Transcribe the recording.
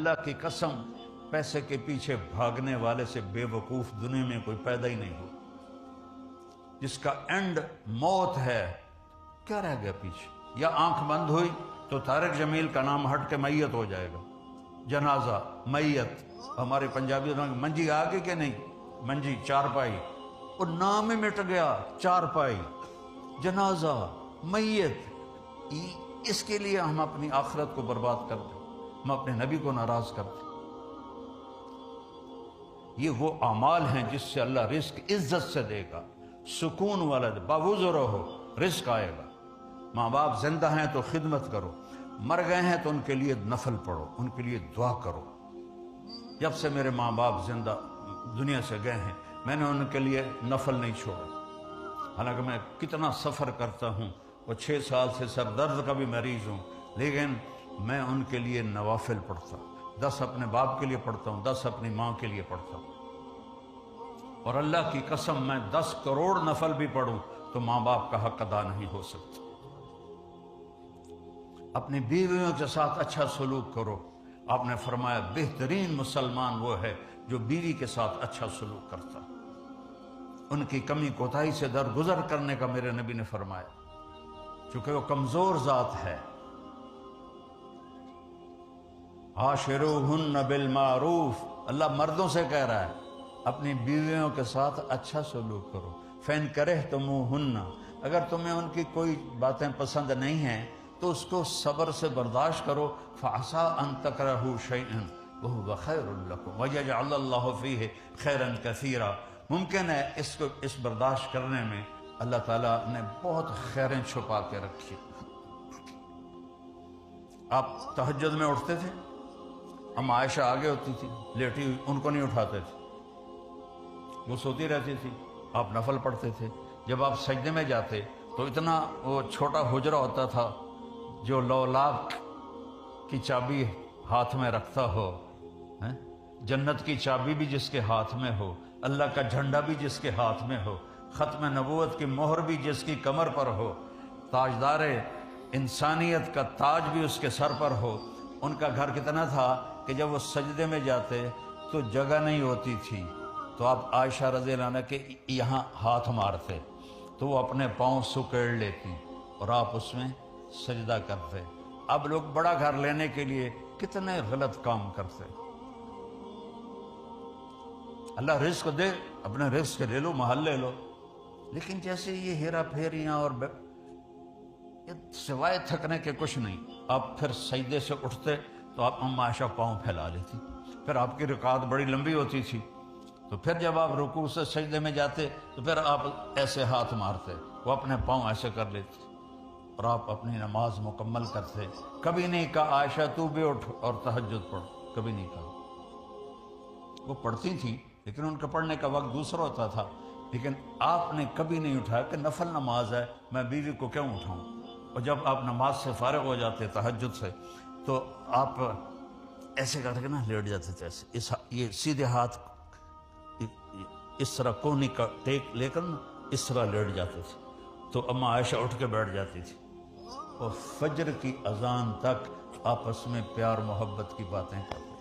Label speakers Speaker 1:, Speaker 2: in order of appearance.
Speaker 1: اللہ کی قسم پیسے کے پیچھے بھاگنے والے سے بے وقوف دنیا میں کوئی پیدا ہی نہیں ہو، جس کا اینڈ موت ہے، کیا رہ گیا پیچھے؟ یا آنکھ بند ہوئی تو طارق جمیل کا نام ہٹ کے میت ہو جائے گا، جنازہ میت۔ ہمارے پنجابی میں منجی آ گئی کہ نہیں؟ منجی چارپائی، وہ نام ہی مٹ گیا، چارپائی، جنازہ، میت۔ اس کے لیے ہم اپنی آخرت کو برباد کر دیں، ہم اپنے نبی کو ناراض کر دیں۔ یہ وہ اعمال ہیں جس سے اللہ رزق عزت سے دے گا، سکون والا دے، باوضو رہو، رزق آئے گا۔ ماں باپ زندہ ہیں تو خدمت کرو، مر گئے ہیں تو ان کے لیے نفل پڑھو، ان کے لیے دعا کرو۔ جب سے میرے ماں باپ زندہ دنیا سے گئے ہیں میں نے ان کے لیے نفل نہیں چھوڑا، حالانکہ میں کتنا سفر کرتا ہوں، وہ 6 سال سے سر درد کا بھی مریض ہوں، لیکن میں ان کے لیے نوافل پڑھتا ہوں، 10 اپنے باپ کے لیے پڑھتا ہوں، 10 اپنی ماں کے لیے پڑھتا ہوں۔ اور اللہ کی قسم میں 10 کروڑ نفل بھی پڑھوں تو ماں باپ کا حق ادا نہیں ہو سکتا۔ اپنی بیویوں کے ساتھ اچھا سلوک کرو۔ آپ نے فرمایا بہترین مسلمان وہ ہے جو بیوی کے ساتھ اچھا سلوک کرتا، ان کی کمی کوتاہی سے درگزر کرنے کا میرے نبی نے فرمایا، چونکہ وہ کمزور ذات ہے۔ عاشروہن بالمعروف، اللہ مردوں سے کہہ رہا ہے اپنی بیویوں کے ساتھ اچھا سلوک کرو۔ فَإِن كَرِهْتُمُوهُنَّ، اگر تمہیں ان کی کوئی باتیں پسند نہیں ہیں تو اس کو صبر سے برداشت کرو۔ فَعَسَىٰ أَن تَكْرَهُوا شَيْئًا وَهُوَ خَيْرٌ لَكُمْ وَيَجْعَلَ اللَّهُ فِيهِ خَيْرًا كَثِيرًا۔ ممکن ہے اس کو اس برداشت کرنے میں اللہ تعالیٰ نے بہت خیریں چھپا کے رکھی۔ آپ تہجد میں اٹھتے تھے، اما عائشہ آگے ہوتی تھی لیٹی ہوئی، ان کو نہیں اٹھاتے تھے، وہ سوتی رہتی تھی، آپ نفل پڑھتے تھے۔ جب آپ سجدے میں جاتے تو اتنا وہ چھوٹا حجرہ ہوتا تھا جو 9 لاکھ کی چابی ہاتھ میں رکھتا ہو، جنت کی چابی بھی جس کے ہاتھ میں ہو، اللہ کا جھنڈا بھی جس کے ہاتھ میں ہو، ختم نبوت کی مہر بھی جس کی کمر پر ہو، تاجدار انسانیت کا تاج بھی اس کے سر پر ہو۔ ان کا گھر کتنا تھا کہ جب وہ سجدے میں جاتے تو جگہ نہیں ہوتی تھی، تو آپ عائشہ رضی اللہ عنہ کے یہاں ہاتھ مارتے تو وہ اپنے پاؤں سکیڑ لیتی اور آپ اس میں سجدہ کرتے۔ اب لوگ بڑا گھر لینے کے لیے کتنے غلط کام کرتے۔ اللہ رزق دے، اپنے رزق لے لو، محل لے لو، لیکن جیسے یہ ہیرا پھیریاں اور سوائے تھکنے کے کچھ نہیں۔ آپ پھر سجدے سے اٹھتے تو آپ ام عائشہ پاؤں پھیلا لیتی، پھر آپ کی رکعت بڑی لمبی ہوتی تھی، تو پھر جب آپ رکوع سے سجدے میں جاتے تو پھر آپ ایسے ہاتھ مارتے، وہ اپنے پاؤں ایسے کر لیتے اور آپ اپنی نماز مکمل کرتے۔ کبھی نہیں کہا عائشہ تو بھی اٹھ اور تہجد پڑھ، کبھی نہیں کہا۔ وہ پڑھتی تھیں لیکن ان کا پڑھنے کا وقت دوسرا ہوتا تھا، لیکن آپ نے کبھی نہیں اٹھایا کہ نفل نماز ہے میں بیوی کو کیوں اٹھاؤں۔ اور جب آپ نماز سے فارغ ہو جاتے تہجد سے تو آپ ایسے کر کے نا لیٹ جاتے تھے، ایسے یہ سیدھے ہاتھ اس طرح کونی کا ٹیک لے کر نا اس طرح لیٹ جاتے تھے، تو اما عائشہ اٹھ کے بیٹھ جاتی تھی اور فجر کی اذان تک آپس میں پیار محبت کی باتیں کرتے۔